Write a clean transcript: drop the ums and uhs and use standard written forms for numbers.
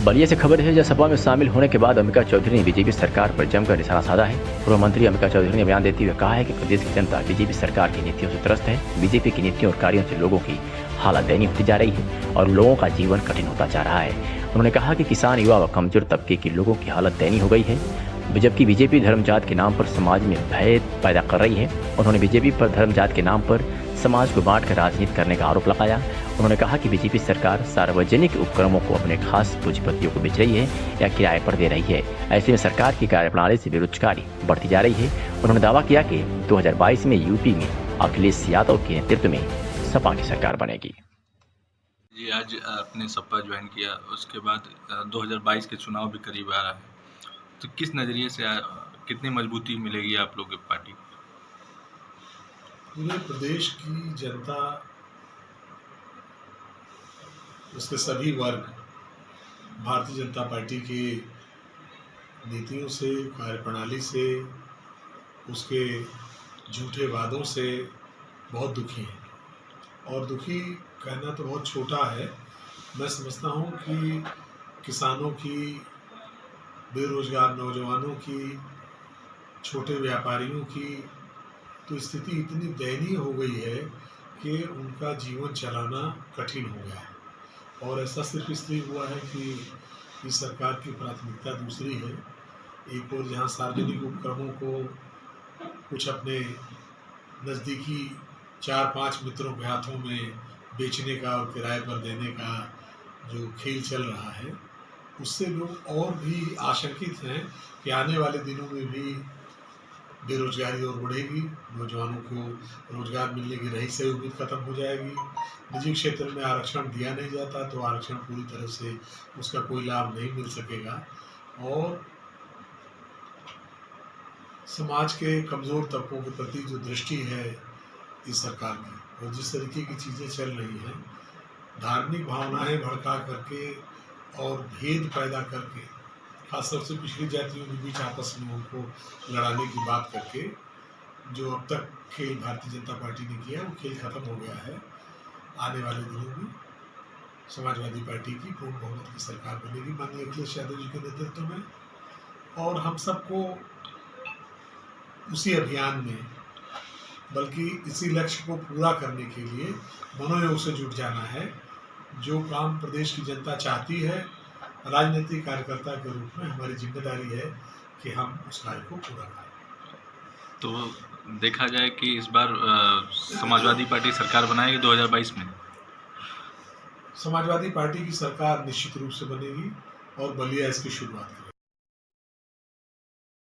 बलिया से खबर है, सपा में शामिल होने के बाद अंबिका चौधरी ने बीजेपी सरकार पर जमकर निशाना साधा है। पूर्व मंत्री अंबिका चौधरी ने बयान देते हुए कहा है कि प्रदेश की जनता बीजेपी सरकार की नीतियों से त्रस्त है। बीजेपी की नीतियों और कार्यों से लोगों की हालत दयनीय होती जा रही है और लोगों का जीवन कठिन होता जा रहा है। उन्होंने कहा कि किसान, युवा व कमजोर तबके के लोगों की हालत दयनीय हो गई है, जबकि बीजेपी धर्म जात के नाम पर समाज में भय पैदा कर रही है। उन्होंने बीजेपी पर धर्म जात के नाम पर समाज को बांट कर राजनीति करने का आरोप लगाया। उन्होंने कहा कि बीजेपी सरकार सार्वजनिक उपक्रमों को अपने खास पूंजीपतियों को बेच रही है या किराए पर दे रही है। ऐसे में सरकार की कार्यप्रणाली से बेरोजगारी बढ़ती जा रही है। उन्होंने दावा किया कि 2022 में यूपी में अखिलेश यादव के नेतृत्व में सपा की सरकार बनेगी। जी, आज आपने सपा ज्वाइन किया, उसके बाद 2022 के चुनाव भी करीब आ रहा है, तो किस नज़रिए से कितनी मजबूती मिलेगी आप लोगों की पार्टी? पूरे प्रदेश की जनता, उसके सभी वर्ग भारतीय जनता पार्टी की नीतियों से, कार्यप्रणाली से, उसके झूठे वादों से बहुत दुखी हैं। और दुखी कहना तो बहुत छोटा है। मैं समझता हूँ कि किसानों की, बेरोजगार नौजवानों की, छोटे व्यापारियों की तो स्थिति इतनी दयनीय हो गई है कि उनका जीवन चलाना कठिन हो गया है। और ऐसा सिर्फ इसलिए हुआ है कि इस सरकार की प्राथमिकता दूसरी है। एक और जहाँ सार्वजनिक उपक्रमों को कुछ अपने नज़दीकी 4-5 मित्रों के हाथों में बेचने का और किराए पर देने का जो खेल चल रहा है, उससे लोग और भी आशंकित हैं कि आने वाले दिनों में भी बेरोजगारी और बढ़ेगी, नौजवानों को रोजगार मिलने की रही से उम्मीद खत्म हो जाएगी। निजी क्षेत्र में आरक्षण दिया नहीं जाता तो आरक्षण पूरी तरह से उसका कोई लाभ नहीं मिल सकेगा। और समाज के कमज़ोर तबकों के प्रति जो दृष्टि है इस सरकार की, और जिस तरीके की चीज़ें चल रही हैं, धार्मिक भावनाएं भड़का करके और भेद पैदा करके, खासतौर से पिछड़ी जातियों के बीच आपस में उनको लड़ाने की बात करके, जो अब तक खेल भारतीय जनता पार्टी ने किया वो खेल खत्म हो गया है। आने वाले दिनों में समाजवादी पार्टी की पूर्ण बहुमत की सरकार बनेगी माननीय अखिलेश यादव जी के नेतृत्व में। और हम सबको उसी अभियान में, बल्कि इसी लक्ष्य को पूरा करने के लिए मनोयोग से जुट जाना है। जो काम प्रदेश की जनता चाहती है, राजनीतिक कार्यकर्ता के रूप में हमारी जिम्मेदारी है कि हम उस कार्य को पूरा करें। तो देखा जाए कि इस बार समाजवादी पार्टी सरकार बनाएगी 2022 में? समाजवादी पार्टी की सरकार निश्चित रूप से बनेगी और बलिया इसकी शुरुआत करेगी।